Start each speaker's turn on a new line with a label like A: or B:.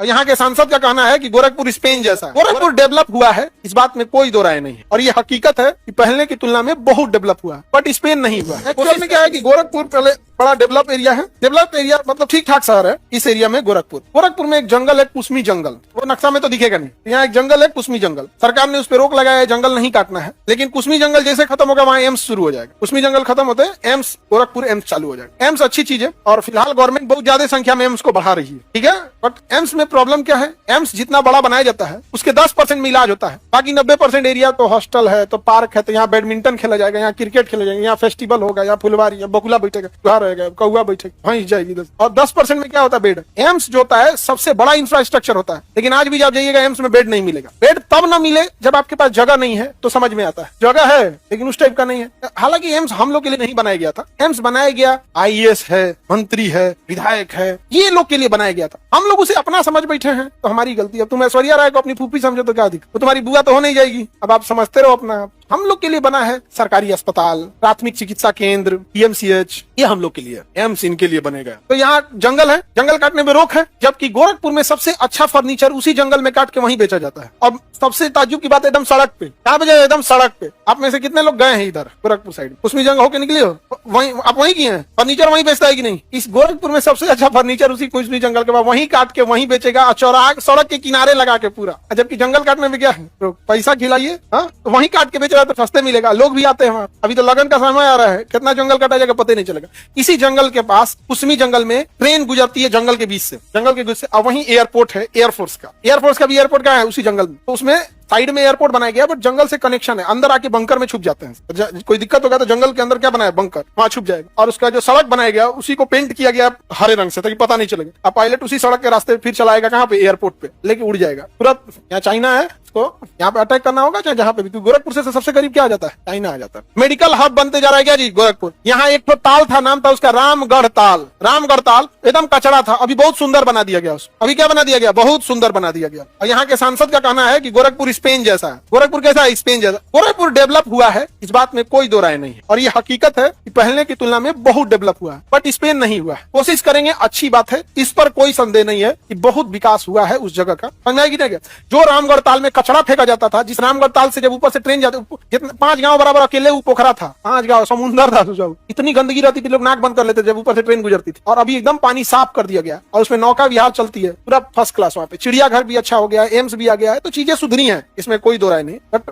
A: और यहाँ के सांसद का कहना है कि गोरखपुर स्पेन जैसा है। गोरखपुर डेवलप हुआ है, इस बात में कोई दो राय नहीं है, और ये हकीकत है कि पहले की तुलना में बहुत डेवलप हुआ है, बट स्पेन नहीं हुआ है। एक्चुअल में क्या है कि गोरखपुर पहले बड़ा डेवलप एरिया है, डेवलप एरिया मतलब ठीक ठाक शहर है। इस एरिया में गोरखपुर में एक जंगल है, कुसमी जंगल, वो नक्शा में तो दिखेगा नहीं। यहाँ एक जंगल है, कुसमी जंगल, सरकार ने उस पर रोक लगाया है, जंगल नहीं काटना है। लेकिन कुसमी जंगल जैसे खत्म होगा वहाँ एम्स शुरू हो जाएगा। कुसमी जंगल खत्म होते हैं एम्स, गोरखपुर एम्स चालू हो जाएगा। एम्स अच्छी चीज है, और फिलहाल गवर्नमेंट बहुत ज्यादा संख्या में एम्स को बढ़ा रही है, ठीक है। बट एम्स में प्रॉब्लम क्या है, एम्स जितना बड़ा बनाया जाता है उसके 10% में इलाज होता है, बाकी 90% एरिया तो हॉस्टल है, तो पार्क है, तो यहाँ बैडमिंटन खेला जाएगा, यहाँ क्रिकेट खेला जाएगा, यहाँ फेस्टिवल होगा, यहाँ फुलवारी, बकुला बैठेगा, घर रहेगा, कौआ बैठेगा, वहीं जाएगी 10। और 10% में क्या होता है, बेड। एम्स जो होता है सबसे बड़ा इंफ्रास्ट्रक्चर होता है, लेकिन आज भी जब जाइएगा एम्स में बेड नहीं मिलेगा। बेड तब ना मिले जब आपके पास जगह नहीं है, तो समझ में आता है जगह है लेकिन उस टाइप का नहीं है। हालांकि एम्स हम लोग के लिए नहीं बनाया गया था, एम्स बनाया गया IAS है, मंत्री है, विधायक है, ये लोग के लिए बनाया गया था। हम लोग उसे अपना समझ बैठे हैं, तो हमारी गलती है। अब तुम ऐश्वर्या राय को अपनी फूफी समझो तो क्या दिक्कत, वो तुम्हारी बुआ तो हो नहीं जाएगी। अब आप समझते रहो अपना। हम लोग के लिए बना है सरकारी अस्पताल, प्राथमिक चिकित्सा केंद्र, PMCH, ये हम लोग के लिए। एम्स इनके लिए बनेगा। तो यहाँ जंगल है, जंगल काटने में रोक है, जबकि गोरखपुर में सबसे अच्छा फर्नीचर उसी जंगल में काट के वहीं बेचा जाता है। अब सबसे ताज्जुब की बात, एकदम सड़क पे, क्या बजा, एकदम सड़क पे। आप में से कितने लोग गए हैं इधर गोरखपुर साइड, उसमें जंगल होके निकले हो, वहीं आप वहीं किए हैं, फर्नीचर वहीं बेचता है कि नहीं। इस गोरखपुर में सबसे अच्छा फर्नीचर उसी कुछ जंगल के बाद वहीं काट के वहीं बेचेगा, चौराहा सड़क के किनारे लगा के पूरा। जबकि जंगल काटने में क्या है, तो पैसा खिलाइए, तो वहीं काट के बेच रहा है, तो सस्ते मिलेगा, लोग भी आते हैं वहां। अभी तो लगन का समय आ रहा है, कितना जंगल काटा जाएगा पता नहीं चलेगा। इसी जंगल के पास कुसमी जंगल में ट्रेन गुजरती है जंगल के बीच से, जंगल के बीच से। अब वहीं एयरपोर्ट है, एयरफोर्स का भी एयरपोर्ट का है उसी जंगल में। तो उसमें साइड में एयरपोर्ट बनाया गया, बट जंगल से कनेक्शन है, अंदर आके बंकर में छुप जाते हैं। कोई दिक्कत होगा तो जंगल के अंदर क्या बनाया, बंकर, वहां छुप जाएगा। और उसका जो सड़क बनाया गया उसी को पेंट किया गया हरे रंग से, ताकि पता नहीं चलेगा। अब पायलट उसी सड़क के रास्ते फिर चलाएगा, कहाँ पे, एयरपोर्ट पे लेके उड़ जाएगा तुरंत। यहाँ चाइना है, तो यहाँ पे अटैक करना होगा, चाहे जहाँ पे भी। गोरखपुर से सबसे करीब क्या आ जाता है, चाइना आ जाता है। मेडिकल हब बनते जा रहा है क्या जी गोरखपुर। यहाँ एक तो ताल था, नाम था उसका रामगढ़ ताल। रामगढ़ ताल एकदम कचरा था, अभी बहुत सुंदर बना दिया गया उसको। अभी क्या बना दिया गया, बहुत सुंदर बना दिया गया। और यहाँ के सांसद का कहना है कि गोरखपुर स्पेन जैसा है। गोरखपुर कैसा है, स्पेन जैसा। गोरखपुर डेवलप हुआ है, इस बात में कोई दो राय नहीं है, और ये हकीकत है कि पहले की तुलना में बहुत डेवलप हुआ है, बट स्पेन नहीं हुआ है। कोशिश करेंगे, अच्छी बात है, इस पर कोई संदेह नहीं है कि बहुत विकास हुआ है उस जगह का। समझाएगी नहीं क्या, जो रामगढ़ ताल में कचरा फेंका जाता था, जिस रामगढ़ ताल से जब ऊपर से ट्रेन जाती, 5 गांव बराबर अकेले वो पोखरा था, 5 गांव, समुद्र था। इतनी गंदगी रहती थी, लोग नाक बंद कर लेते जब ऊपर से ट्रेन गुजरती थी। और अभी एकदम पानी साफ कर दिया गया, और उसमें नौका विहार चलती है, पूरा फर्स्ट क्लास। वहाँ पे चिड़ियाघर भी अच्छा हो गया है, एम्स भी आ गया है, तो चीजें सुधरी हैं, इसमें कोई दो राय नहीं। बट